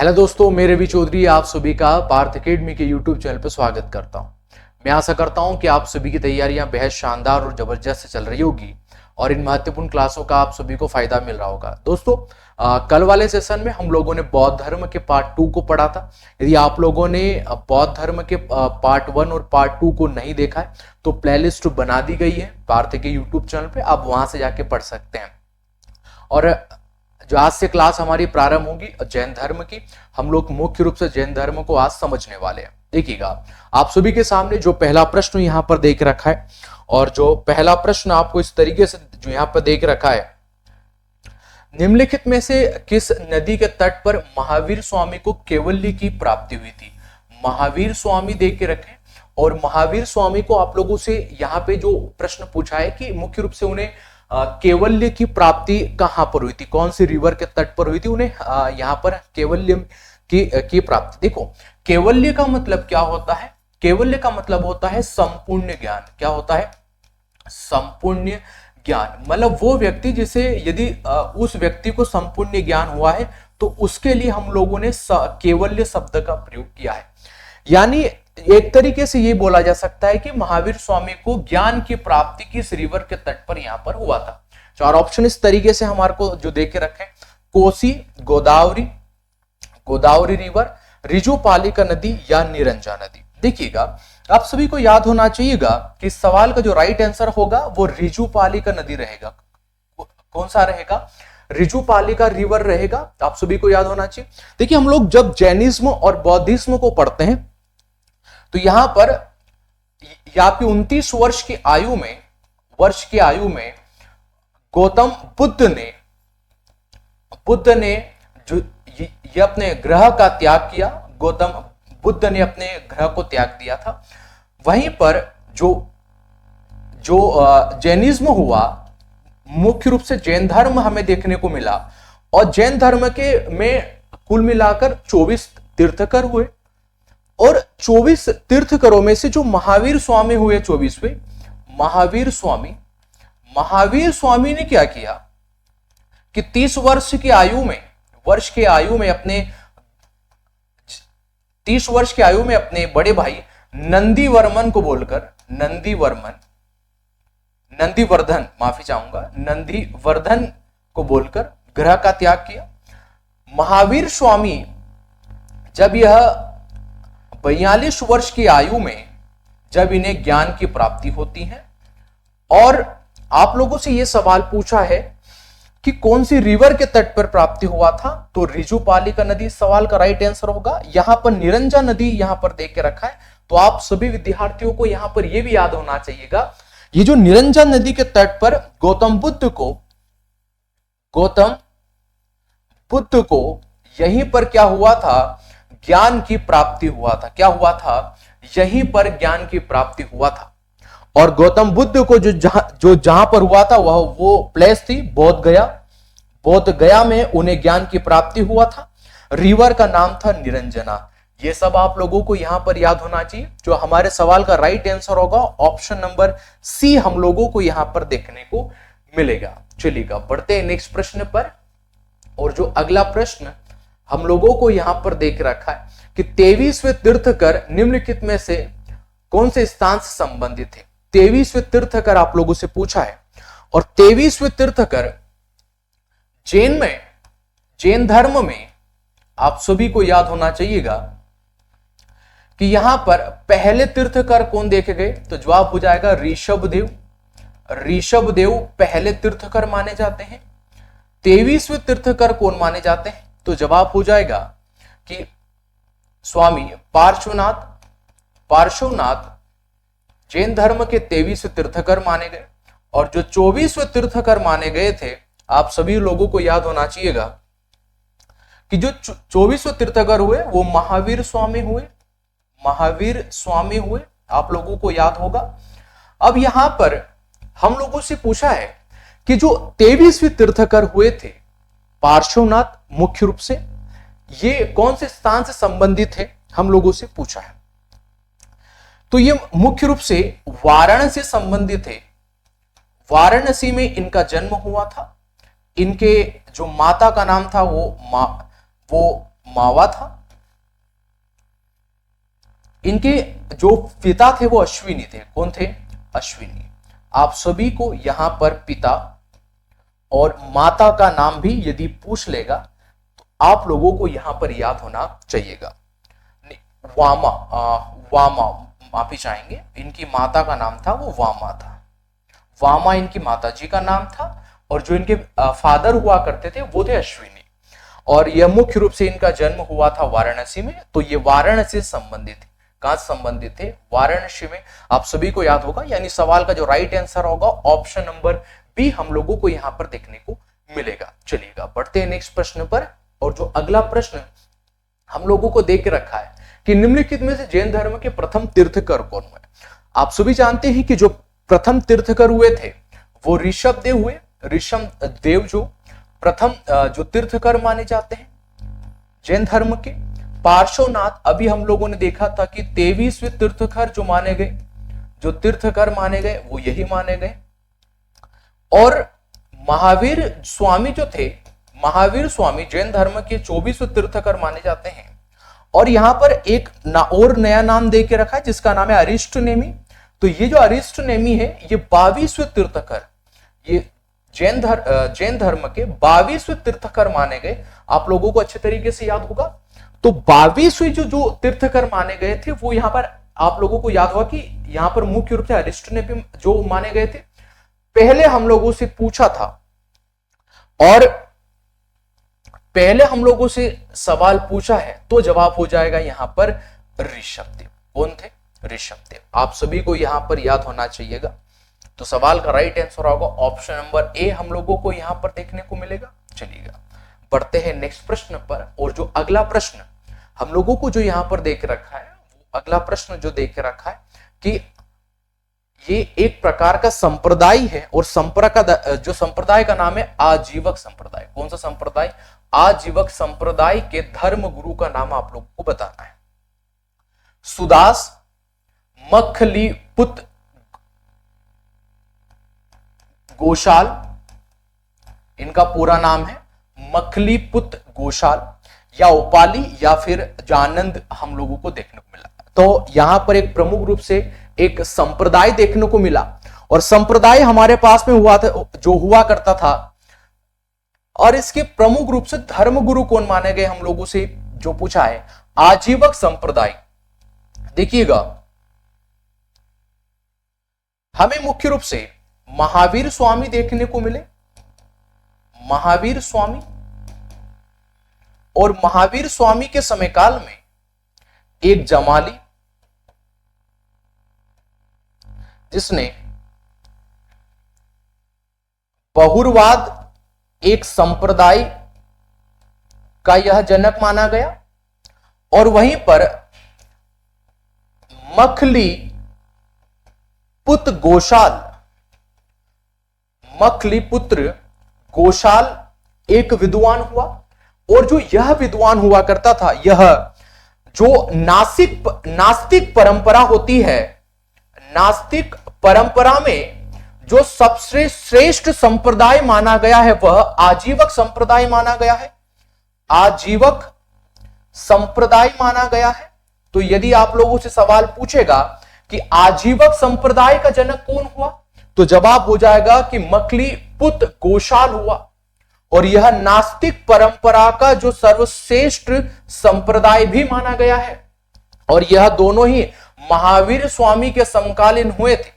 Hello दोस्तों, मेरे भी चौधरी आप सभी का पार्थ अकेडमी के यूट्यूब चैनल पर स्वागत करता हूं। मैं आशा करता हूं कि आप सभी की तैयारियां बेहद शानदार और जबरदस्त चल रही होगी और इन महत्वपूर्ण क्लासों का आप सभी को फायदा मिल रहा होगा। दोस्तों, कल वाले सेशन में हम लोगों ने बौद्ध धर्म के पार्ट 2 को पढ़ा था। यदि आप लोगों ने बौद्ध धर्म के पार्ट 1 और पार्ट 2 को नहीं देखा है तो प्लेलिस्ट बना दी गई है पार्थ के यूट्यूब चैनल पे, आप वहां से जाके पढ़ सकते हैं। और जो आज से क्लास हमारी प्रारंभ होगी जैन धर्म की, हम लोग मुख्य रूप से जैन धर्म को आज समझने वाले हैं। देखिएगा, आप सभी के सामने जो पहला प्रश्न यहां पर देख रखा है, और जो पहला प्रश्न आपको इस तरीके से जो यहां पर देख रखा है, निम्नलिखित में से किस नदी के तट पर महावीर स्वामी को कैवल्य की प्राप्ति हुई थी। महावीर स्वामी देख के रखें, और महावीर स्वामी को आप लोगों से यहाँ पे जो प्रश्न पूछा है कि मुख्य रूप से उन्हें कैवल्य की प्राप्ति कहां पर हुई थी, कौन सी रिवर के तट पर हुई थी उन्हें यहां पर कैवल्य की प्राप्ति। देखो, कैवल्य का मतलब क्या होता है? कैवल्य का मतलब होता है संपूर्ण ज्ञान। क्या होता है? संपूर्ण ज्ञान। मतलब वो व्यक्ति जिसे यदि उस व्यक्ति को संपूर्ण ज्ञान हुआ है तो उसके लिए हम लोगों ने कैवल्य शब्द का प्रयोग किया है। यानी एक तरीके से ये बोला जा सकता है कि महावीर स्वामी को ज्ञान की प्राप्ति किस रिवर के तट पर यहां पर हुआ था। चार ऑप्शन इस तरीके से हमारे को जो देख के रखे, कोसी, गोदावरी, गोदावरी रिवर, रिजुपालिका नदी या निरंजा नदी। देखिएगा, आप सभी को याद होना चाहिएगा कि इस सवाल का जो राइट आंसर होगा वो रिजुपालिका नदी रहेगा। कौन सा रहेगा? रिजुपालिका रिवर रहेगा। आप सभी को याद होना चाहिए। देखिए, हम लोग जब जैनिज्म और बौद्धिज्म को पढ़ते हैं तो यहां पर आपकी 29 वर्ष की आयु में गौतम बुद्ध ने जो ये अपने ग्रह का त्याग किया, गौतम बुद्ध ने अपने ग्रह को त्याग दिया था। वहीं पर जो जैनिज्म हुआ, मुख्य रूप से जैन धर्म हमें देखने को मिला, और जैन धर्म के में कुल मिलाकर 24 तीर्थकर हुए, और 24 तीर्थकरों में से जो महावीर स्वामी हुए 24वें महावीर स्वामी ने क्या किया कि 30 वर्ष की आयु में अपने बड़े भाई नंदीवर्धन को बोलकर ग्रह का त्याग किया। महावीर स्वामी जब यह 42 वर्ष की आयु में जब इन्हें ज्ञान की प्राप्ति होती है, और आप लोगों से यह सवाल पूछा है कि कौन सी रिवर के तट पर प्राप्ति हुआ था, तो रिजुपालिका नदी सवाल का राइट आंसर होगा। यहां पर निरंजा नदी यहां पर देख के रखा है, तो आप सभी विद्यार्थियों को यहां पर यह भी याद होना चाहिएगा, ये जो निरंजा नदी के तट पर गौतम बुद्ध को यहीं पर क्या हुआ था? ज्ञान की प्राप्ति हुआ था। क्या हुआ था? यहीं पर ज्ञान की प्राप्ति हुआ था। और गौतम बुद्ध को जो जहां पर हुआ था वो प्लेस थी बोध गया में उन्हें ज्ञान की प्राप्ति हुआ था। रिवर का नाम था निरंजना। ये सब आप लोगों को यहां पर याद होना चाहिए। जो हमारे सवाल का राइट आंसर होगा ऑप्शन नंबर सी हम लोगों को यहां पर देखने को मिलेगा। चलिएगा, बढ़ते हैं नेक्स्ट प्रश्न पर। और जो अगला प्रश्न हम लोगों को यहां पर देख रखा है कि 23वें तीर्थकर निम्नलिखित में से कौन से स्थान से संबंधित है। 23वें तीर्थकर आप लोगों से पूछा है, और 23वें तीर्थकर जैन धर्म में आप सभी को याद होना चाहिएगा कि यहां पर पहले तीर्थकर कौन देखे गए, तो जवाब हो जाएगा ऋषभदेव पहले तीर्थकर माने जाते हैं। 23वें तीर्थकर कौन माने जाते हैं, तो जवाब हो जाएगा कि स्वामी पार्श्वनाथ जैन धर्म के 23वें तीर्थकर माने गए। और जो 24वें तीर्थकर माने गए थे, आप सभी लोगों को याद होना चाहिएगा कि जो 24वें तीर्थकर हुए वो महावीर स्वामी हुए। आप लोगों को याद होगा। अब यहां पर हम लोगों से पूछा है कि जो 23वें तीर्थकर हुए थे पार्श्वनाथ, मुख्य रूप से ये कौन से स्थान से संबंधित है, हम लोगों से पूछा है। तो ये मुख्य रूप से वाराणसी से संबंधित है। वाराणसी में इनका जन्म हुआ था। इनके जो माता का नाम था वो मावा था। इनके जो पिता थे वो अश्विनी थे। कौन थे? अश्विनी। आप सभी को यहां पर पिता और माता का नाम भी यदि पूछ लेगा तो आप लोगों को यहां पर याद होना चाहिएगा। वामा, वामा माफी चाहेंगे, इनकी माता का नाम था वो वामा था। वामा इनकी माता जी का नाम था और जो इनके फादर हुआ करते थे वो थे अश्विनी। और यह मुख्य रूप से इनका जन्म हुआ था वाराणसी में। तो ये वाराणसी से संबंधित थे। कहां से संबंधित थे? वाराणसी में। आप सभी को याद होगा, यानी सवाल का जो राइट आंसर होगा ऑप्शन नंबर बी हम लोगों को यहां पर देखने को मिलेगा। चलिएगा बढ़ते हैं नेक्स्ट प्रश्न पर। और जो अगला प्रश्न हम लोगों को देख के रखा है कि निम्नलिखित में से जैन धर्म के प्रथम तीर्थकर कौन हुए? आप सभी जानते हैं कि जो प्रथम तीर्थकर हुए थे वो ऋषभ देव हुए। ऋषभ देव जो प्रथम जो तीर्थकर माने जाते हैं जैन धर्म के। पार्श्वनाथ अभी हम लोगों ने देखा था कि 23वें तीर्थकर जो माने गए, जो तीर्थकर माने गए वो यही माने गए। और महावीर स्वामी जो थे, महावीर स्वामी जैन धर्म के 24वें तीर्थकर माने जाते हैं। और यहां पर एक और नया नाम दे के रखा है जिसका नाम है अरिष्ट नेमी। तो ये जो अरिष्ट नेमी है ये 22वें तीर्थकर, ये जैन धर्म के 22वें तीर्थकर माने गए। आप लोगों को अच्छे तरीके से याद होगा। तो 22वें जो तीर्थकर माने गए थे वो यहां पर आप लोगों को याद होगा कि यहां पर मुख्य रूप से अरिष्ट नेमी जो माने गए थे। पहले हम लोगों से पूछा था और पहले हम लोगों से सवाल पूछा है तो जवाब हो जाएगा यहां पर ऋषभ देव। कौन थे? ऋषभ देव। आप सभी को यहां पर याद होना चाहिएगा। तो सवाल का राइट आंसर होगा ऑप्शन नंबर ए हम लोगों को यहां पर देखने को मिलेगा। चलिएगा बढ़ते हैं नेक्स्ट प्रश्न पर। और जो अगला प्रश्न हम लोगों को जो यहां पर देख रखा है, वो अगला प्रश्न जो देख रखा है कि ये एक प्रकार का संप्रदाय है और जो संप्रदाय का नाम है आजीवक संप्रदाय। कौन सा संप्रदाय? आजीवक संप्रदाय के धर्म गुरु का नाम आप लोगों को बताना है। सुदास मखलीपुत गोशाल, इनका पूरा नाम है मखलीपुत गोशाल, या उपाली या फिर जानंद हम लोगों को देखने को मिला। तो यहां पर एक प्रमुख रूप से एक संप्रदाय देखने को मिला और संप्रदाय हमारे पास में हुआ था, जो हुआ करता था। और इसके प्रमुख रूप से धर्मगुरु कौन माने गए हम लोगों से जो पूछा है, आजीवक संप्रदाय। देखिएगा हमें मुख्य रूप से महावीर स्वामी देखने को मिले, महावीर स्वामी। और महावीर स्वामी के समय काल में एक जमाली जिसने बहुरवाद एक संप्रदाय का यह जनक माना गया। और वहीं पर मखली पुत्र गोशाल, मखली पुत्र गोशाल एक विद्वान हुआ। और जो यह विद्वान हुआ करता था, यह जो नास्तिक परंपरा होती है, नास्तिक परंपरा में जो सबसे श्रेष्ठ संप्रदाय माना गया है वह आजीवक संप्रदाय माना गया है। आजीवक संप्रदाय माना गया है। तो यदि आप लोगों से सवाल पूछेगा कि आजीवक संप्रदाय का जनक कौन हुआ, तो जवाब हो जाएगा कि मखलीपुत गोशाल हुआ। और यह नास्तिक परंपरा का जो सर्वश्रेष्ठ संप्रदाय भी माना गया है। और यह दोनों ही महावीर स्वामी के समकालीन हुए थे।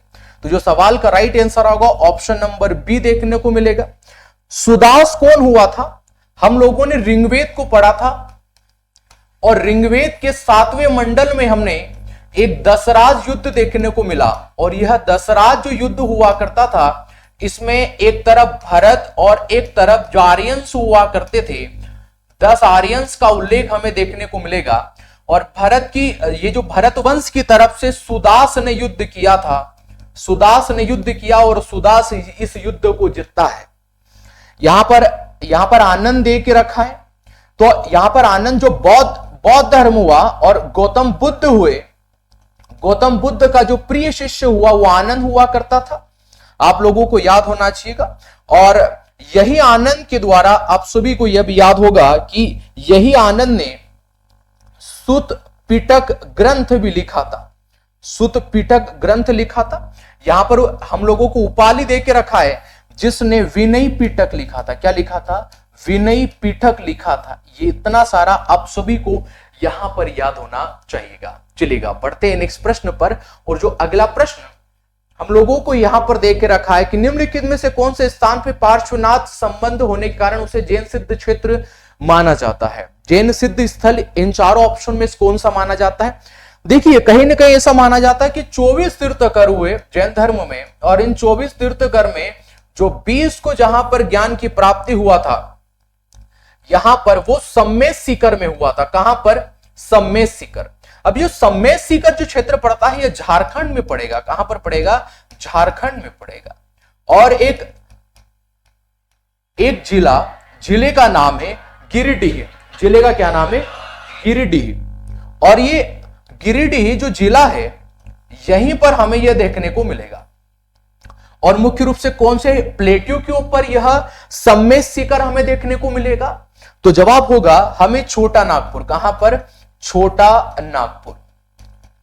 तो जो सवाल का राइट आंसर होगा ऑप्शन नंबर बी देखने को मिलेगा। सुदास कौन हुआ था? हम लोगों ने ऋग्वेद को पढ़ा था और ऋग्वेद के 7वें मंडल में हमने एक दशराज युद्ध देखने को मिला। और यह दशराज जो युद्ध हुआ करता था, इसमें एक तरफ भरत और एक तरफ जो आर्यंस हुआ करते थे, 10 आर्यंस का उल्लेख हमें देखने को मिलेगा। और भरत की ये जो भरत वंश की तरफ से सुदास ने युद्ध किया था, सुदास ने युद्ध किया और सुदास इस युद्ध को जीतता है। यहां पर आनंद दे के रखा है। तो यहां पर आनंद जो बौद्ध धर्म हुआ और गौतम बुद्ध हुए, गौतम बुद्ध का जो प्रिय शिष्य हुआ वो आनंद हुआ करता था। आप लोगों को याद होना चाहिएगा। और यही आनंद के द्वारा आप सभी को यह भी याद होगा कि यही आनंद ने सुत पिटक ग्रंथ भी लिखा था। सुत पिटक ग्रंथ लिखा था। यहां पर हम लोगों को उपाधि दे के रखा है जिसने विनय पिटक लिखा था। क्या लिखा था? विनय पिटक लिखा था। ये इतना सारा आप सभी को यहां पर याद होना चाहिएगा। चलिएगा बढ़ते हैं नेक्स्ट प्रश्न पर। और जो अगला प्रश्न हम लोगों को यहां पर दे के रखा है कि निम्नलिखित में से कौन से स्थान पर पार्श्वनाथ संबंध होने के कारण उसे जैन सिद्ध क्षेत्र माना जाता है? जैन सिद्ध स्थल इन चारों ऑप्शन में कौन सा माना जाता है? देखिए कहीं ना कहीं ऐसा माना जाता है कि 24 तीर्थकर हुए जैन धर्म में, और इन 24 तीर्थकर में जो 20 को जहां पर ज्ञान की प्राप्ति हुआ था, यहां पर वो सम्मेद सीकर में हुआ था। कहां पर? सम्मेद सीकर। अब ये सम्मेद सीकर जो क्षेत्र पड़ता है ये झारखंड में पड़ेगा। कहां पर पड़ेगा? झारखंड में पड़ेगा। और एक जिले का नाम है गिरिडीह। जिले का क्या नाम है? गिरिडीह। और ये गिरिडीह जो जिला है यहीं पर हमें यह देखने को मिलेगा। और मुख्य रूप से कौन से प्लेट्यू के ऊपर यह सम्मेद शिखर हमें देखने को मिलेगा? तो जवाब होगा हमें छोटा नागपुर। कहां पर? छोटा नागपुर।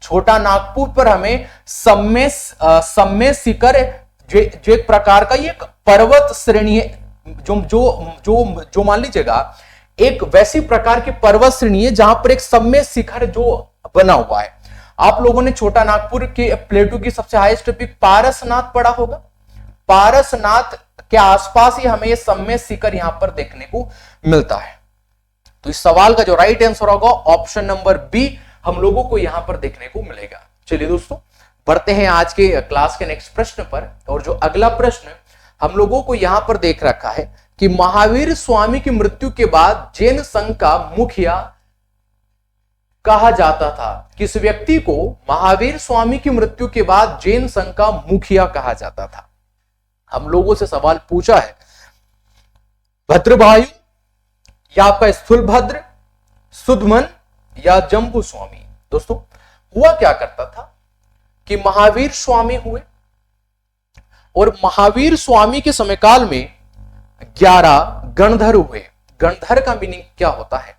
छोटा नागपुर पर हमें सम्मेद शिखर जो एक प्रकार का ये पर्वत श्रेणी है, जो मान लीजिएगा एक वैसी प्रकार की पर्वत श्रेणी है जहां पर एक सम्मेद शिखर जो बना हुआ है। आप लोगों ने छोटा नागपुर के प्लेटू की सबसे हाईएस्ट पीक पारसनाथ पढ़ा होगा। पारसनाथ के आसपास ही हमें यह सम्मेद शिखर यहां पर देखने को मिलता है। तो इस सवाल का जो राइट आंसर होगा ऑप्शन नंबर बी हम लोगों को यहां पर देखने को मिलेगा। चलिए दोस्तों बढ़ते हैं आज के क्लास के नेक्स्ट प्रश्न पर। और जो अगला प्रश्न हम लोगों को यहां पर देख रखा है कि महावीर स्वामी की मृत्यु के बाद जैन संघ का मुखिया कहा जाता था। किस व्यक्ति को महावीर स्वामी की मृत्यु के बाद जैन संघ का मुखिया कहा जाता था? हम लोगों से सवाल पूछा है भद्रवायु या आपका स्थूलभद्र, सुदमन या जम्बू स्वामी। दोस्तों हुआ क्या करता था कि महावीर स्वामी हुए और महावीर स्वामी के समयकाल में 11 गणधर हुए। गणधर का मीनिंग क्या होता है?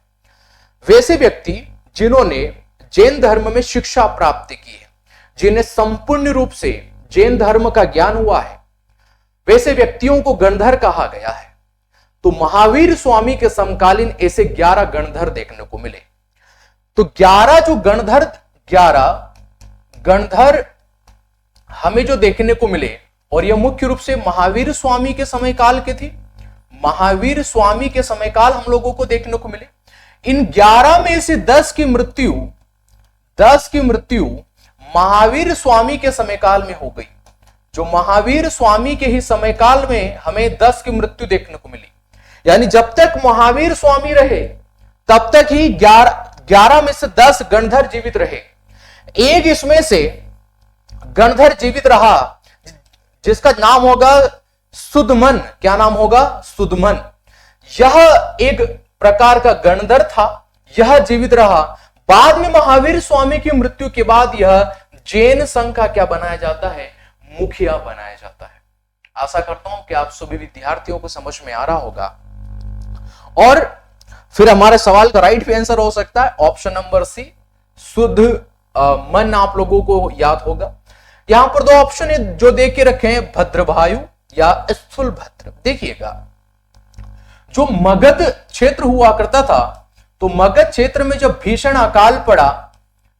वैसे व्यक्ति जिन्होंने जैन धर्म में शिक्षा प्राप्त की है, जिन्हें संपूर्ण रूप से जैन धर्म का ज्ञान हुआ है, वैसे व्यक्तियों को गणधर कहा गया है। तो महावीर स्वामी के समकालीन ऐसे 11 गणधर देखने को मिले। तो 11 जो गणधर 11 गणधर हमें जो देखने को मिले, और यह मुख्य रूप से महावीर स्वामी के समयकाल के थे। महावीर स्वामी के समयकाल हम लोगों को देखने को मिले। इन 11 में से 10 की मृत्यु महावीर स्वामी के समयकाल में हो गई। जो महावीर स्वामी के ही समयकाल में हमें 10 की मृत्यु देखने को मिली। यानी जब तक महावीर स्वामी रहे तब तक ही 11 में से 10 गणधर जीवित रहे। एक इसमें से गणधर जीवित रहा जिसका नाम होगा सुदमन। क्या नाम होगा? सुदमन। यह एक प्रकार का गणधर था, यह जीवित रहा। बाद में महावीर स्वामी की मृत्यु के बाद यह जैन संघ का क्या बनाया जाता है? मुखिया बनाया जाता है। आशा करता हूं कि आप सभी विद्यार्थियों को समझ में आ रहा होगा। और फिर हमारे सवाल का राइट आंसर हो सकता है ऑप्शन नंबर सी, शुद्ध मन। आप लोगों को याद होगा। यहां पर 2 ऑप्शन है जो दे के रखे हैं, भद्रवायु या स्थूलभद्र। देखिएगा जो मगध क्षेत्र हुआ करता था, तो मगध क्षेत्र में जब भीषण अकाल पड़ा,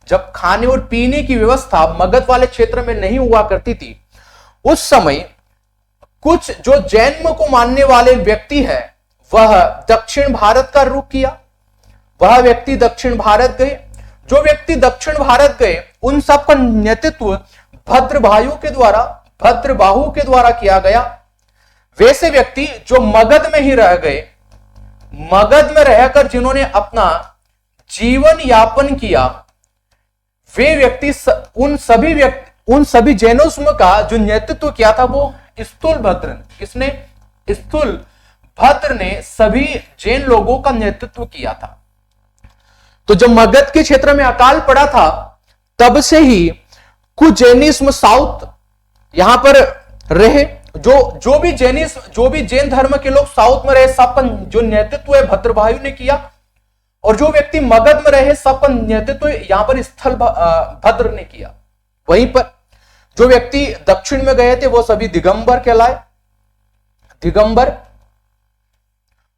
जब खाने और पीने की व्यवस्था मगध वाले क्षेत्र में नहीं हुआ करती थी, उस समय कुछ जो जैन को मानने वाले व्यक्ति है वह दक्षिण भारत का रुख किया। वह व्यक्ति दक्षिण भारत गए। जो व्यक्ति दक्षिण भारत गए उन सब का नेतृत्व भद्रवायु के द्वारा, भद्रबाहु के द्वारा किया गया। वैसे व्यक्ति जो मगध में ही रह गए, मगध में रहकर जिन्होंने अपना जीवन यापन किया, वे व्यक्ति उन सभी जैनोस्म का जो नेतृत्व किया था वो स्थूलभद्र ने। किसने? स्थूलभद्र ने सभी जैन लोगों का नेतृत्व किया था। तो जब मगध के क्षेत्र में अकाल पड़ा था तब से ही कुछ जैनिज्म साउथ यहां पर रहे। जो भी जैन धर्म के लोग साउथ में रहे, सबका जो नेतृत्व है भद्रवायु ने किया। और जो व्यक्ति मगध में रहे सपन नियते, तो यहां पर स्थल भद्र ने किया। वहीं पर जो व्यक्ति दक्षिण में गए थे वो सभी दिगंबर कहलाए, दिगंबर।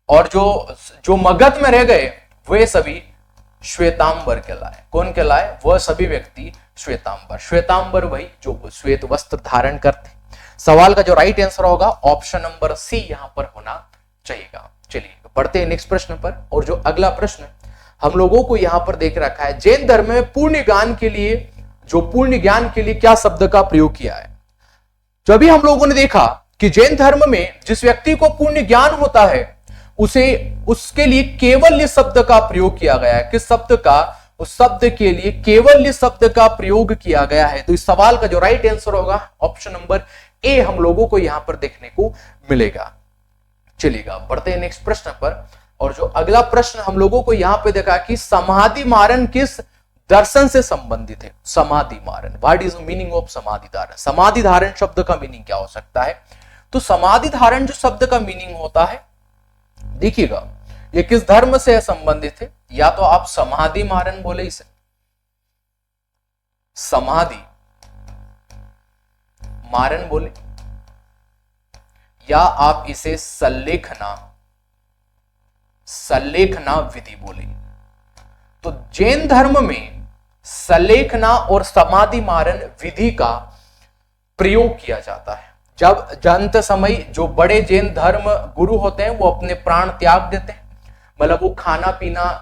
और जो मगध में रह गए वे सभी श्वेतांबर कहलाए। कौन कहलाए? वह सभी व्यक्ति श्वेतांबर। श्वेतांबर वही जो श्वेत वस्त्र धारण करते। सवाल का जो राइट आंसर होगा ऑप्शन नंबर सी यहां पर होना चाहिएगा। चलिए पढ़ते हैं नेक्स्ट प्रश्न पर। और जो अगला प्रश्न हम लोगों को यहां पर देख रखा है, जैन धर्म में पूर्ण ज्ञान के लिए, जो पूर्ण ज्ञान के लिए क्या शब्द का प्रयोग किया है। जो अभी हम लोगों ने देखा कि जैन धर्म में जिस व्यक्ति को पूर्ण ज्ञान होता है उसके लिए केवल्य शब्द का प्रयोग किया गया है। किस शब्द का? उस शब्द के लिए केवल्य शब्द का प्रयोग किया गया है। तो इस सवाल का जो राइट आंसर होगा ऑप्शन नंबर ए हम लोगों को यहां पर देखने को मिलेगा। चलिएगा बढ़ते हैं नेक्स्ट प्रश्न पर। और जो अगला प्रश्न हम लोगों को यहां पे देखा कि समाधि मारन किस दर्शन से संबंधित है। समाधि मारन, what is the meaning of समाधि धारण? समाधि धारण शब्द का मीनिंग क्या हो सकता है? तो समाधि धारण जो शब्द का मीनिंग होता है, देखिएगा ये किस धर्म से संबंधित है। या तो आप समाधि मारन बोले इसे, समाधि मारन बोले, या आप इसे सल्लेखना विधि बोले। तो जैन धर्म में सल्लेखना और समाधि मारन विधि का प्रयोग किया जाता है। जब अंत समय जो बड़े जैन धर्म गुरु होते हैं वो अपने प्राण त्याग देते हैं, मतलब वो खाना पीना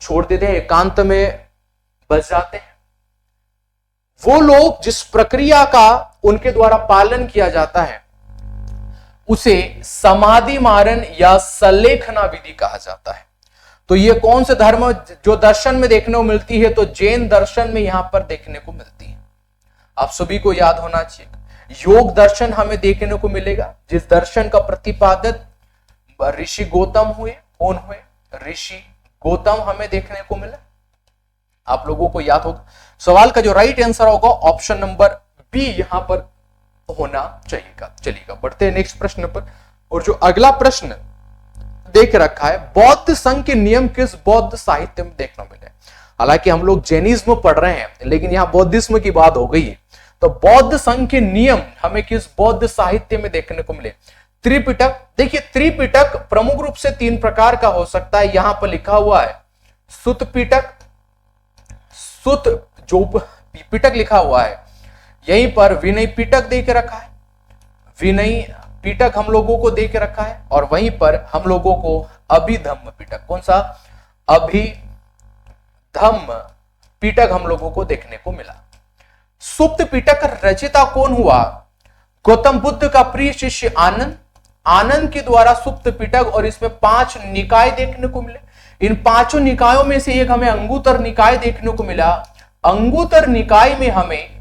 छोड़ देते हैं, एकांत में बस जाते हैं। वो लोग जिस प्रक्रिया का उनके द्वारा पालन किया जाता है उसे समाधि मारन या सल्लेखना विधि कहा जाता है। तो ये कौन से धर्म जो दर्शन में देखने को मिलती है? तो जैन दर्शन में यहां पर देखने को मिलती है। आप सभी को याद होना चाहिए योग दर्शन हमें देखने को मिलेगा, जिस दर्शन का प्रतिपादक ऋषि गौतम हुए। कौन हुए? ऋषि गौतम हमें देखने को मिला। आप लोगों को याद होगा। सवाल का जो राइट आंसर होगा ऑप्शन नंबर बी यहां पर होना चाहिएगा। चलिएगा बढ़ते हैं नेक्स्ट प्रश्न पर। और जो अगला प्रश्न देख रखा है, बौद्ध संघ के नियम किस बौद्ध साहित्य में देखने को मिले। हालांकि हम लोग जैनिज्म पढ़ रहे हैं लेकिन यहां बौद्धिज्म की बात हो गई है। तो बौद्ध संघ के नियम हमें किस बौद्ध साहित्य में देखने को मिले? त्रिपिटक। देखिए त्रिपिटक प्रमुख रूप से 3 प्रकार का हो सकता है। यहां पर लिखा हुआ है सुत पिटक, सुत जो पिटक लिखा हुआ है, यहीं पर विनय पिटक देख रखा है, विनय पिटक हम लोगों को देख रखा है। और वहीं पर हम लोगों को अभिधम्म पिटक, कौन सा? अभिधम्म पिटक हम लोगों को देखने को मिला। सुप्त पिटक रचिता कौन हुआ? गौतम बुद्ध का प्रिय शिष्य आनंद। आनंद के द्वारा सुप्त पिटक, और इसमें 5 निकाय देखने को मिले। इन 5 निकायों में से एक हमें अंगुतर निकाय देखने को मिला। अंगुतर निकाय में हमें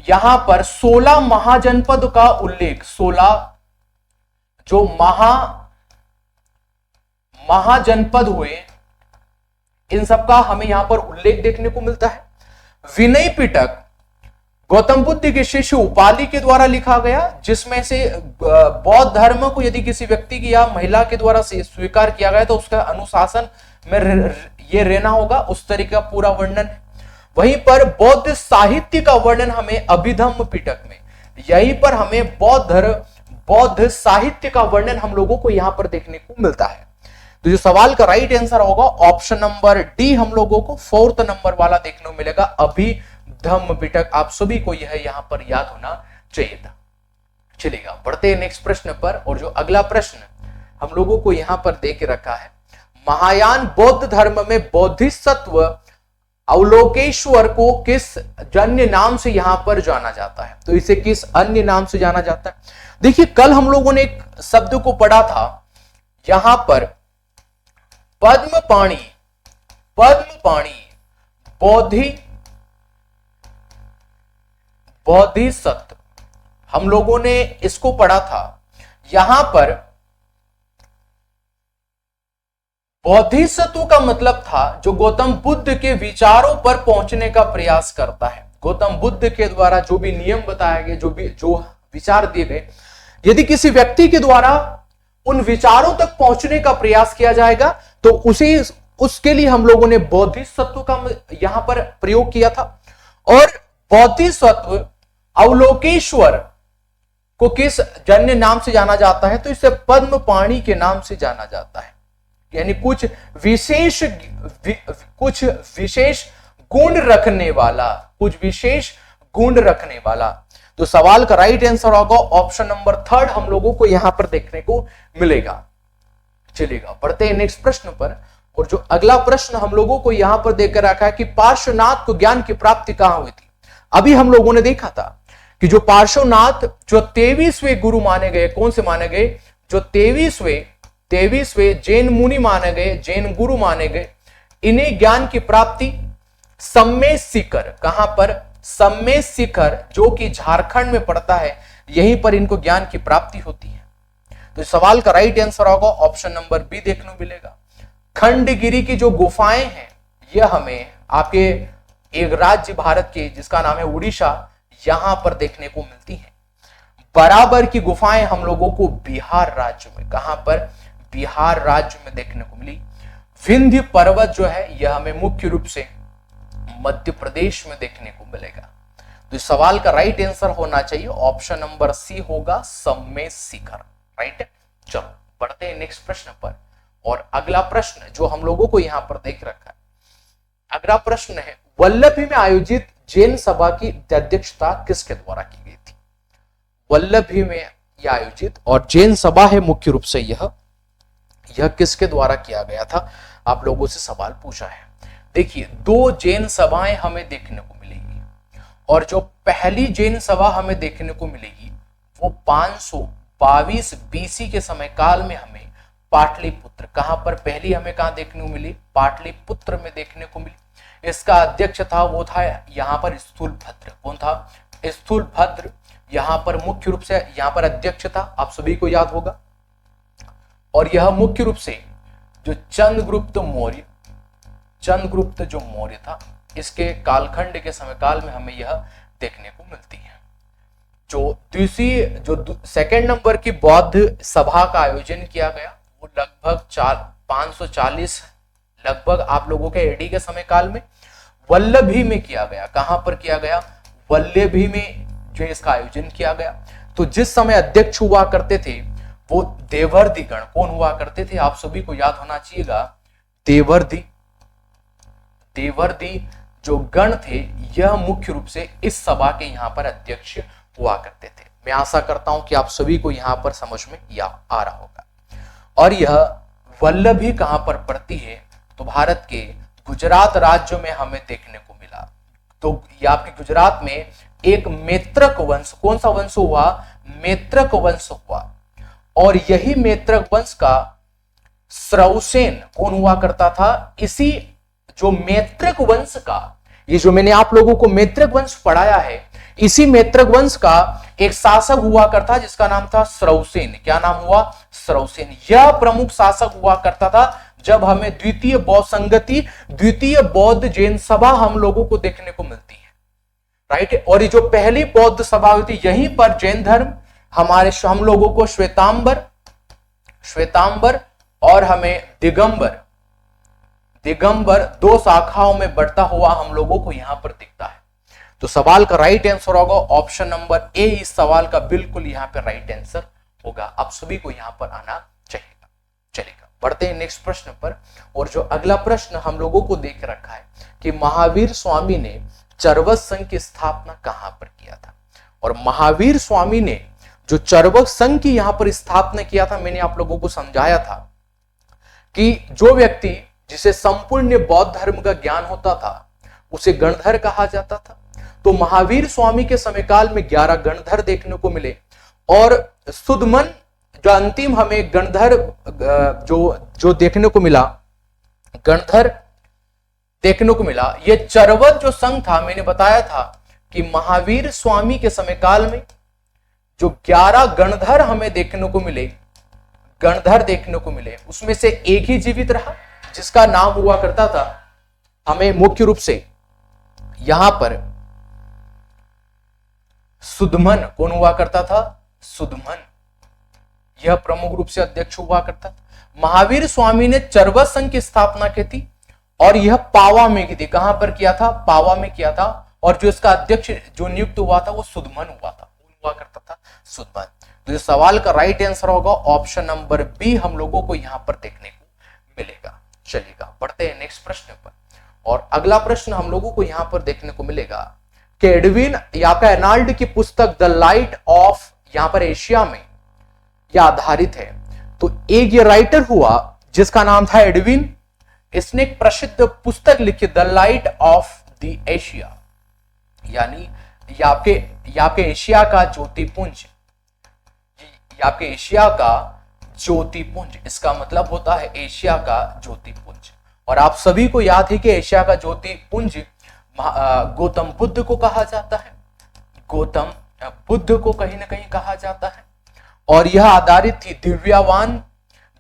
यहां पर 16 महाजनपद का उल्लेख, 16 जो महाजनपद हुए इन सबका हमें यहां पर उल्लेख देखने को मिलता है। विनय पिटक गौतम बुद्ध के शिष्य उपाली के द्वारा लिखा गया, जिसमें से बौद्ध धर्म को यदि किसी व्यक्ति की या महिला के द्वारा स्वीकार किया गया तो उसका अनुशासन में ये रहना होगा, उस तरीके का पूरा वर्णन है। वहीं पर बौद्ध साहित्य का वर्णन हमें अभिधम्म पिटक में, यहीं पर हमें बौद्ध साहित्य का वर्णन हम लोगों को यहां पर देखने को मिलता है। तो जो सवाल का राइट आंसर होगा ऑप्शन नंबर डी हम लोगों को 4th नंबर वाला देखने को मिलेगा, अभिधम्म पिटक। आप सभी को यह यहां पर याद होना चाहिए था। चलिएगा बढ़ते हैं नेक्स्ट प्रश्न पर। और जो अगला प्रश्न हम लोगों को यहां पर देख रखा है, महायान बौद्ध धर्म में बोधिसत्व अवलोकेश्वर को किस अन्य नाम से यहां पर जाना जाता है? तो इसे किस अन्य नाम से जाना जाता है? देखिए कल हम लोगों ने एक शब्द को पढ़ा था यहां पर, पद्मपाणि बोधिसत्व, हम लोगों ने इसको पढ़ा था। यहां पर बोधिसत्व का मतलब था जो गौतम बुद्ध के विचारों पर पहुंचने का प्रयास करता है। गौतम बुद्ध के द्वारा जो भी नियम बताए गए, जो विचार दिए गए, यदि किसी व्यक्ति के द्वारा उन विचारों तक पहुंचने का प्रयास किया जाएगा। तो उसके लिए हम लोगों ने बोधिसत्व का यहां पर प्रयोग किया था। और बोधिसत्व अवलोकेश्वर को किस जन्य नाम से जाना जाता है? तो इसे पद्म पाणि के नाम से जाना जाता है। यानी कुछ विशेष गुण रखने वाला, तो सवाल का राइट आंसर होगा ऑप्शन नंबर 3 हम लोगों को यहां पर देखने को मिलेगा। चलेगा, बढ़ते हैं नेक्स्ट प्रश्न पर। और जो अगला प्रश्न हम लोगों को यहां पर देकर रखा है कि पार्श्वनाथ को ज्ञान की प्राप्ति कहां हुई थी? अभी हम लोगों ने देखा था कि जो पार्श्वनाथ जो 23वें गुरु माने गए, कौन से माने गए? जो 23वें जैन मुनि माने गए, जैन गुरु माने गए, इन्हें ज्ञान की प्राप्ति सम्मेद शिखर, कहां पर? सम्मेद शिखर, जो कि झारखंड में पड़ता है, यहीं पर इनको ज्ञान की प्राप्ति होती है। तो सवाल का राइट आंसर होगा ऑप्शन नंबर बी देखने को मिलेगा। खंडगिरी की जो गुफाएं हैं, यह हमें आपके एक राज्य भारत के जिसका नाम है उड़ीसा, यहां पर देखने को मिलती है। बराबर की गुफाएं हम लोगों को बिहार राज्य में, कहां पर? बिहार राज्य में देखने को मिली। विंध्य पर्वत जो है यह हमें मुख्य रूप से मध्य प्रदेश में देखने को मिलेगा। तो इस सवाल का राइट आंसर होना चाहिए ऑप्शन नंबर सी होगा, सम्मेद शिखर। राइट, चलो बढ़ते हैं नेक्स्ट प्रश्न पर। और अगला प्रश्न जो हम लोगों को यहां पर देख रखा है, अगला प्रश्न है वल्लभी में आयोजित जैन सभा की अध्यक्षता किसके द्वारा की गई थी? वल्लभी में यह आयोजित और जैन सभा है मुख्य रूप से यह किसके द्वारा किया गया था? आप लोगों से सवाल पूछा है। देखिए, 2 जैन सभाएं हमें देखने को मिलेगी और जो पहली जैन सभा हमें देखने को मिलेगी वो 522 बीसी के समय काल में हमें पाटलिपुत्र, कहां पर पहली हमें कहां देखने को मिली? पाटलिपुत्र में देखने को मिली। इसका अध्यक्ष था वो था यहां पर स्थूलभद्र। कौन था? स्थूलभद्र यहां पर मुख्य रूप से यहां पर अध्यक्ष था, आप सभी को याद होगा। और यह मुख्य रूप से जो चंद्रगुप्त जो मौर्य था, इसके कालखंड के समय काल में हमें यह देखने को मिलती है। जो सेकंड नंबर की बौद्ध सभा का आयोजन किया गया वो लगभग 540 लगभग आप लोगों के एडी के समय काल में वल्लभी में किया गया। कहां पर किया गया? वल्लभी में जो इसका आयोजन किया गया। तो जिस समय अध्यक्ष हुआ करते थे वो देवर्धि गण, कौन हुआ करते थे? आप सभी को याद होना चाहिएगा, देवर्धि जो गण थे यह मुख्य रूप से इस सभा के यहां पर अध्यक्ष हुआ करते थे। मैं आशा करता हूं कि आप सभी को यहां पर समझ में आ रहा होगा। और यह वल्लभी कहां पर पड़ती है? तो भारत के गुजरात राज्य में हमें देखने को मिला। तो यह आपके गुजरात में एक मैत्रक वंश, कौन सा वंश हुआ? मैत्रक वंश हुआ। और यही मैत्रक वंश का श्रवसेन कौन हुआ करता था? इसी जो मैत्रक वंश का, ये जो मैंने आप लोगों को मैत्रक वंश पढ़ाया है, इसी मैत्रक वंश का एक शासक हुआ करता जिसका नाम था श्रवसेन। क्या नाम हुआ? श्रवसेन। यह प्रमुख शासक हुआ करता था जब हमें द्वितीय बौद्ध जैन सभा हम लोगों को देखने को मिलती है। राइट, और ये जो पहली बौद्ध सभा हुई थी यहीं पर जैन धर्म हम लोगों को श्वेतांबर और हमें दिगंबर 2 शाखाओं में बढ़ता हुआ हम लोगों को यहां पर दिखता है। तो सवाल का राइट आंसर होगा ऑप्शन नंबर ए। इस सवाल का बिल्कुल यहां पर राइट आंसर होगा। आप सभी को यहां पर आना चाहिए। चलेगा, बढ़ते हैं नेक्स्ट प्रश्न पर। और जो अगला प्रश्न हम लोगों को देख रखा है कि महावीर स्वामी ने चरवत संघ की स्थापना कहां पर किया था? और महावीर स्वामी ने जो चरवत संघ की यहां पर स्थापना किया था, मैंने आप लोगों को समझाया था कि जो व्यक्ति जिसे संपूर्ण बौद्ध धर्म का ज्ञान होता था उसे गणधर कहा जाता था। तो महावीर स्वामी के समय काल में 11 गणधर देखने को मिले। और सुदमन जो अंतिम हमें गणधर जो देखने को मिला, गणधर देखने को मिला, यह चरवत जो संघ था, मैंने बताया था कि महावीर स्वामी के समय काल में जो 11 गणधर हमें देखने को मिले, उसमें से एक ही जीवित रहा जिसका नाम हुआ करता था हमें मुख्य रूप से यहां पर सुदमन। कौन हुआ करता था? सुदमन। यह प्रमुख रूप से अध्यक्ष हुआ करता था। महावीर स्वामी ने चरवत संघ की स्थापना की थी और यह पावा में की थी। कहां पर किया था? पावा में किया था। और जो इसका अध्यक्ष जो नियुक्त हुआ था वो सुदमन हुआ था, हुआ करता था सुदमन। तो इस सवाल का राइट आंसर होगा ऑप्शन नंबर बी, हम लोगों को यहां पर देखने को मिलेगा। चलिएगा बढ़ते हैं नेक्स्ट प्रश्न पर। और अगला प्रश्न हम लोगों को यहां पर देखने को मिलेगा कि एडविन या फिर एर्नाल्ड की पुस्तक द लाइट ऑफ यहां पर एशिया में यह आधारित है। तो एक ये राइटर हुआ जिसका नाम था एडविन, इसने एक प्रसिद्ध पुस्तक लिखी the light of the Asia, यानी ये आपके एशिया का ज्योतिपुंज, ये आपके एशिया का ज्योतिपुंज, इसका मतलब होता है एशिया का ज्योतिपुंज। और आप सभी को याद है कि एशिया का ज्योतिपुंज गौतम बुद्ध को कहा जाता है, गौतम बुद्ध को कहीं ना कहीं कहा जाता है। और यह आधारित थी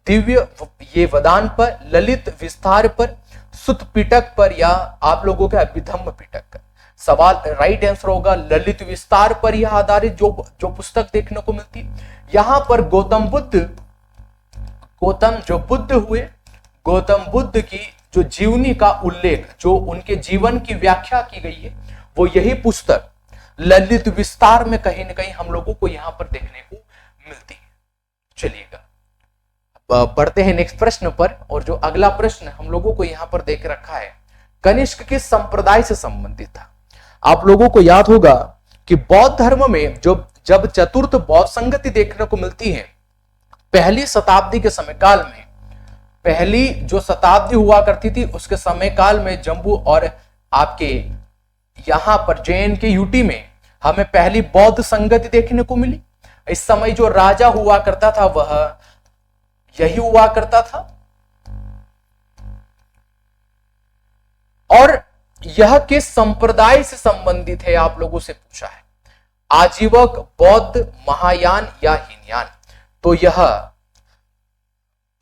दिव्य ये वदान पर, ललित विस्तार पर, सुत पिटक पर, या आप लोगों के अभिधम्म पिटक। सवाल राइट आंसर होगा ललित विस्तार पर यह आधारित जो पुस्तक देखने को मिलती। यहां पर गौतम जो बुद्ध हुए, गौतम बुद्ध की जो जीवनी का उल्लेख, जो उनके जीवन की व्याख्या की गई है, वो यही पुस्तक ललित विस्तार में कहीं ना कहीं हम लोगों को यहां पर देखने को मिलती है। चलिएगा बढ़ते हैं नेक्स्ट प्रश्न पर। और जो अगला प्रश्न हम लोगों को यहां पर देख रखा है, कनिष्क किस संप्रदाय से संबंधित था? आप लोगों को याद होगा कि बौद्ध धर्म में जब चतुर्थ बौद्ध संगति देखने को मिलती है, पहली शताब्दी के समय काल में, पहली जो शताब्दी हुआ करती थी उसके समय काल में जम्मू और आपके यहां पर जैन के यूटी में हमें पहली बौद्ध संगति देखने को मिली। इस समय जो राजा हुआ करता था वह यही हुआ करता था। और यह किस संप्रदाय से संबंधित है आप लोगों से पूछा है, आजीवक, बौद्ध, महायान या हीनयान? तो यह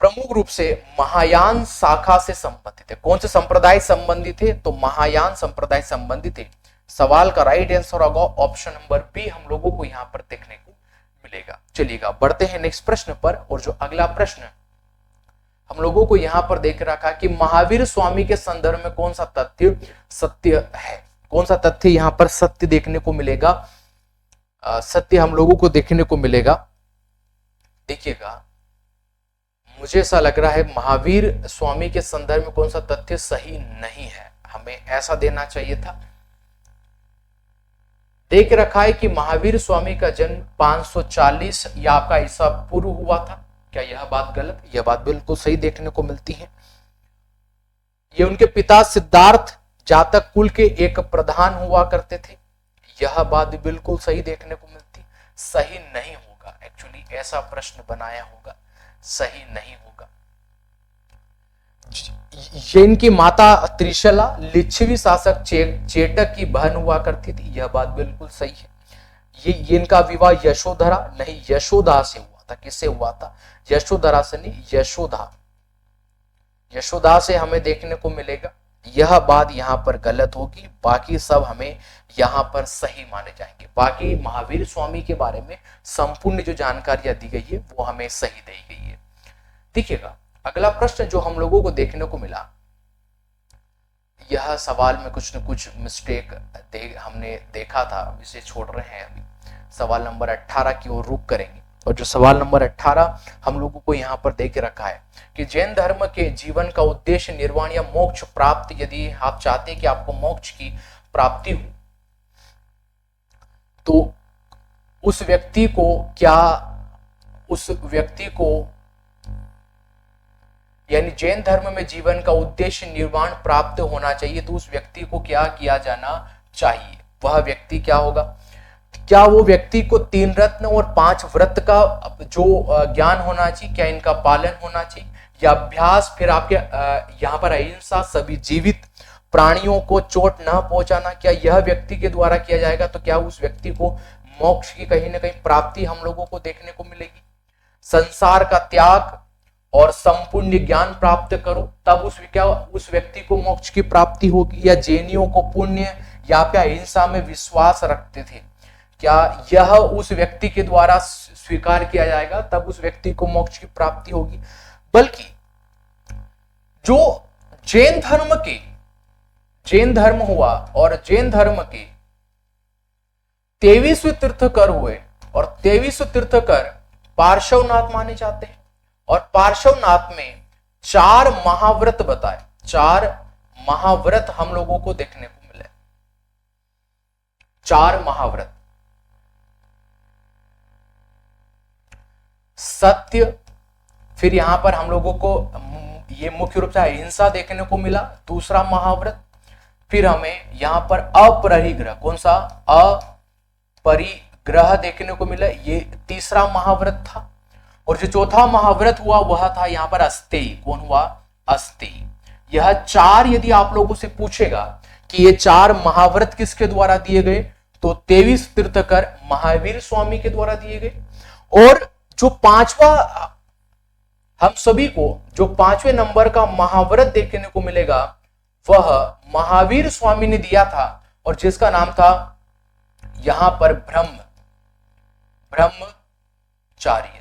प्रमुख रूप से महायान शाखा से संबंधित है। कौन से संप्रदाय संबंधित है? तो महायान संप्रदाय संबंधित है। सवाल का राइट आंसर होगा ऑप्शन नंबर बी, हम लोगों को यहां पर देखने को मिलेगा। चलिएगा बढ़ते हैं नेक्स्ट प्रश्न पर। और जो अगला प्रश्न हम लोगों को यहां पर देख रखा कि महावीर स्वामी के संदर्भ में कौन सा तथ्य सत्य है, कौन सा तथ्य यहां पर सत्य देखने को मिलेगा, सत्य हम लोगों को देखने को मिलेगा। देखिएगा मुझे ऐसा लग रहा है महावीर स्वामी के संदर्भ में कौन सा तथ्य सही नहीं है, हमें ऐसा देना चाहिए था। देख रखा है कि महावीर स्वामी का जन्म 540 या आपका ईसा पूर्व हुआ था। क्या यह बात गलत? यह बात बिल्कुल सही देखने को मिलती है। ये उनके पिता सिद्धार्थ जातक कुल के एक प्रधान हुआ करते थे। यह बात भी बिल्कुल सही देखने को मिलती। सही नहीं होगा, एक्चुअली ऐसा प्रश्न बनाया होगा, सही नहीं होगा। ये इनकी माता त्रिशला लिच्छवी शासक चेटक की बहन हुआ करती थी। यह बात बिल्कुल सही है। ये इनका विवाह यशोधरा नहीं यशोदा से हुआ था। किससे हुआ था? यशोधरा से नहीं, यशोदा से हमें देखने को मिलेगा। यह बात यहां पर गलत होगी, बाकी सब हमें यहां पर सही माने जाएंगे। बाकी महावीर स्वामी के बारे में संपूर्ण जो जानकारियां दी गई है वो हमें सही दी गई है। देखिएगा अगला प्रश्न जो हम लोगों को देखने को मिला, यह सवाल में कुछ न कुछ मिस्टेक हमने देखा था, इसे छोड़ रहे हैं। अभी सवाल नंबर 18 की ओर रुख करेंगे। और जो सवाल नंबर 18 हम लोगों को यहाँ पर देख रखा है कि जैन धर्म के जीवन का उद्देश्य निर्वाण या मोक्ष प्राप्त, यदि आप चाहते हैं कि आपको मोक्ष की प्राप्ति हो तो उस व्यक्ति को यानी जैन धर्म में जीवन का उद्देश्य निर्वाण प्राप्त होना चाहिए, तो उस व्यक्ति को क्या किया जाना चाहिए? वह व्यक्ति क्या होगा? क्या वो व्यक्ति को 3 रत्न और 5 व्रत का जो ज्ञान होना चाहिए, क्या इनका पालन होना चाहिए, या अभ्यास, फिर आपके यहाँ पर अहिंसा, सभी जीवित प्राणियों को चोट न पहुंचाना, क्या यह व्यक्ति के द्वारा किया जाएगा तो क्या उस व्यक्ति को मोक्ष की कहीं ना कहीं प्राप्ति हम लोगों को देखने को मिलेगी? संसार का त्याग और संपूर्ण ज्ञान प्राप्त करो तब उस व्यक्ति को मोक्ष की प्राप्ति होगी? या जैनियों को पुण्य या क्या अहिंसा में विश्वास रखते थे, क्या यह उस व्यक्ति के द्वारा स्वीकार किया जाएगा, तब उस व्यक्ति को मोक्ष की प्राप्ति होगी। बल्कि जो जैन धर्म हुआ और जैन धर्म के 23वें तीर्थकर हुए और 23 तीर्थकर पार्श्वनाथ माने जाते हैं। और पार्श्वनाथ में 4 महाव्रत बताए, 4 महाव्रत हम लोगों को देखने को मिले। 4 महाव्रत, सत्य, फिर यहां पर हम लोगों को ये मुख्य रूप से अहिंसा देखने को मिला, दूसरा महाव्रत। फिर हमें यहां पर अपरिग्रह, कौन सा, अपरिग्रह देखने को मिला, ये तीसरा महाव्रत था। और जो चौथा महाव्रत हुआ वह था यहां पर अस्तेय, कौन हुआ, अस्तेय। यह 4 यदि आप लोगों से पूछेगा कि ये 4 महाव्रत किसके द्वारा दिए गए, तो 23 तीर्थकर महावीर स्वामी के द्वारा दिए गए। और जो 5वां, हम सभी को जो 5वें नंबर का महाव्रत देखने को मिलेगा वह महावीर स्वामी ने दिया था, और जिसका नाम था यहां पर ब्रह्मचार्य।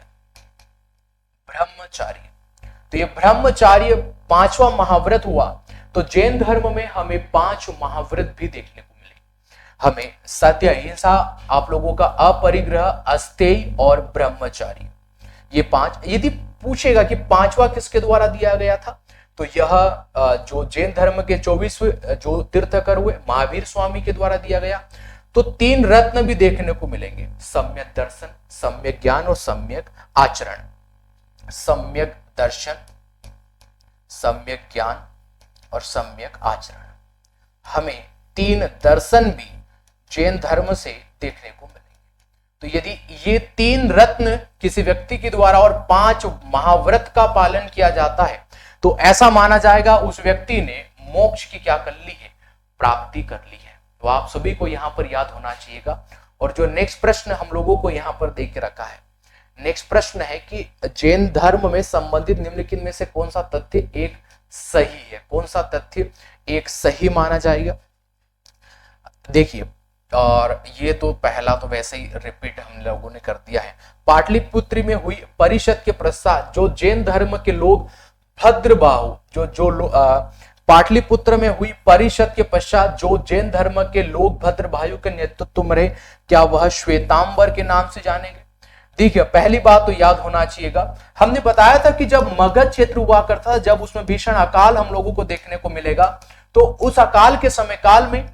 तो ये ब्रह्मचार्य 5वां महाव्रत हुआ। तो जैन धर्म में हमें 5 महाव्रत भी देखने को मिले। हमें सत्य, अहिंसा, आप लोगों का अपरिग्रह, अस्तेय और ब्रह्मचार्य, ये 5। यदि पूछेगा कि 5वां किसके द्वारा दिया गया था, तो यह जो जैन धर्म के 24वें जो तीर्थकर हुए महावीर स्वामी के द्वारा दिया गया। तो 3 रत्न भी देखने को मिलेंगे, सम्यक दर्शन, सम्यक ज्ञान और सम्यक आचरण। सम्यक दर्शन, सम्यक ज्ञान और सम्यक आचरण, हमें 3 दर्शन भी जैन धर्म से देखने को मिलेंगे। तो यदि ये 3 रत्न किसी व्यक्ति के द्वारा और 5 महाव्रत का पालन किया जाता है, तो ऐसा माना जाएगा उस व्यक्ति ने मोक्ष की क्या कर ली है, प्राप्ति कर ली है। तो आप सभी को यहां पर याद होना चाहिएगा। और जो नेक्स्ट प्रश्न हम लोगों को यहां पर देख के रखा है, नेक्स्ट प्रश्न है कि जैन धर्म में संबंधित निम्नलिखित में से कौन सा तथ्य एक सही है, कौन सा तथ्य एक सही माना जाएगा। देखिए, और ये तो पहला तो वैसे ही रिपीट हम लोगों ने कर दिया है। पाटलिपुत्र में हुई परिषद के पश्चात जो जैन धर्म के लोग भद्रबाहु, पाटलिपुत्र में हुई परिषद के पश्चात जो जैन धर्म के लोग भद्रबाहु के नेतृत्व में रहे, क्या वह श्वेतांबर के नाम से जाने गए। देखिए, पहली बात तो याद होना चाहिएगा, हमने बताया था कि जब मगध क्षेत्र हुआ करता था, जब उसमें भीषण अकाल हम लोगों को देखने को मिलेगा, तो उस अकाल के समय काल में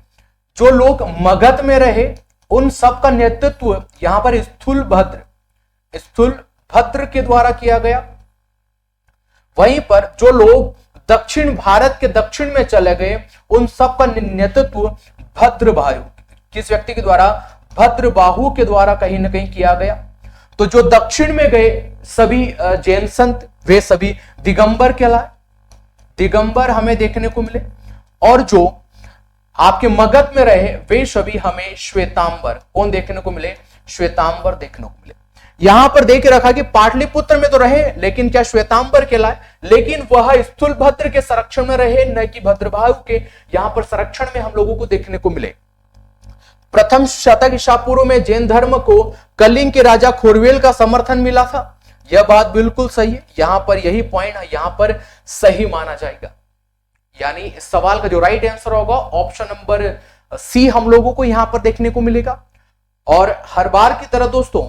जो लोग मगध में रहे उन सब का नेतृत्व यहां पर स्थूल भद्र के द्वारा किया गया। वहीं पर जो लोग दक्षिण भारत के दक्षिण में चले गए उन सब का नेतृत्व भद्रबाहु, किस व्यक्ति के द्वारा, भद्रबाहु के द्वारा कहीं ना कहीं किया गया। तो जो दक्षिण में गए सभी जैन संत वे सभी दिगंबर कहलाए, दिगंबर हमें देखने को मिले। और जो आपके मगध में रहे वे सभी हमें श्वेतांबर, कौन देखने को मिले, श्वेतांबर देखने को मिले। यहां पर देख रखा कि पाटलिपुत्र में तो रहे लेकिन क्या श्वेतांबर कहलाए, लेकिन वह स्थूल भद्र के संरक्षण में रहे, न कि भद्रबाहु के यहां पर संरक्षण में हम लोगों को देखने को मिले। प्रथम शतक ईसा पूर्व में जैन धर्म को कलिंग के राजा खोरवेल का समर्थन मिला था। यह बात बिल्कुल सही है, यहां पर यही पॉइंट है, यहां पर सही माना जाएगा। यानी इस सवाल का जो राइट आंसर होगा ऑप्शन नंबर सी हम लोगों को यहां पर देखने को मिलेगा। और हर बार की तरह दोस्तों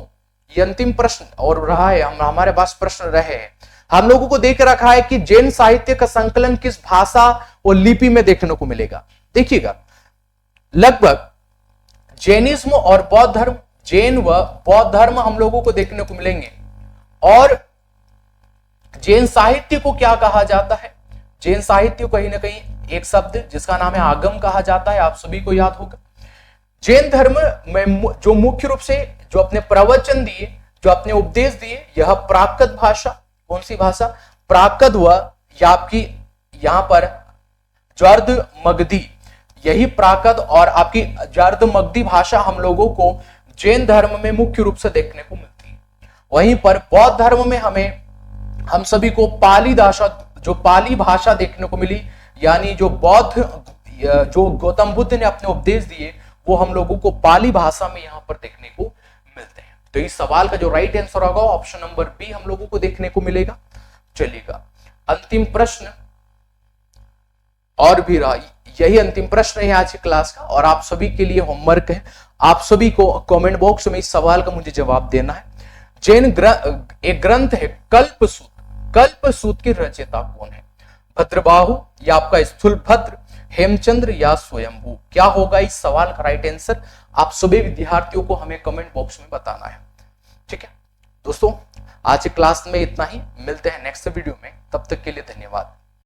ये अंतिम प्रश्न और रहा है, हमारे पास प्रश्न रहे हैं, हम लोगों को देख रखा है कि जैन साहित्य का संकलन किस भाषा और लिपि में देखने को मिलेगा। देखिएगा, लगभग जैनिज्म और बौद्ध धर्म, जैन व बौद्ध धर्म हम लोगों को देखने को मिलेंगे। और जैन साहित्य को क्या कहा जाता है, जैन साहित्य कहीं ना कहीं एक शब्द जिसका नाम है आगम कहा जाता है, आप सभी को याद होगा। जैन धर्म में जो मुख्य रूप से जो अपने प्रवचन दिए, जो अपने उपदेश दिए, यह प्राकृत भाषा, कौन सी भाषा, प्राकृत व या आपकी यहां पर जर्द मगधी, यही प्राकृत और आपकी जर्द मगधी भाषा हम लोगों को जैन धर्म में मुख्य रूप से देखने को मिलती है। वहीं पर बौद्ध धर्म में हम सभी को पाली भाषा, जो पाली भाषा देखने को मिली, यानी जो बौद्ध, जो गौतम बुद्ध ने अपने उपदेश दिए वो हम लोगों को पाली भाषा में यहाँ पर देखने को मिलते हैं। तो इस सवाल का जो राइट आंसर होगा ऑप्शन नंबर बी हम लोगों को देखने को मिलेगा। चलिएगा अंतिम प्रश्न और भी रहा, यही अंतिम प्रश्न है आज की क्लास का और आप सभी के लिए होमवर्क है। आप सभी को कमेंट बॉक्स में इस सवाल का मुझे जवाब देना है। एक ग्रंथ है कल्पसूत्र, कल्पसूत्र की रचयिता कौन है? भद्रबाहु या आपका स्थूलभद्र, हेमचंद्र या स्वयंभू? क्या होगा इस सवाल का राइट आंसर? आप सभी विद्यार्थियों को हमें कमेंट बॉक्स में बताना है। ठीक है दोस्तों, आज की क्लास में इतना ही, मिलते हैं नेक्स्ट वीडियो में, तब तक के लिए धन्यवाद।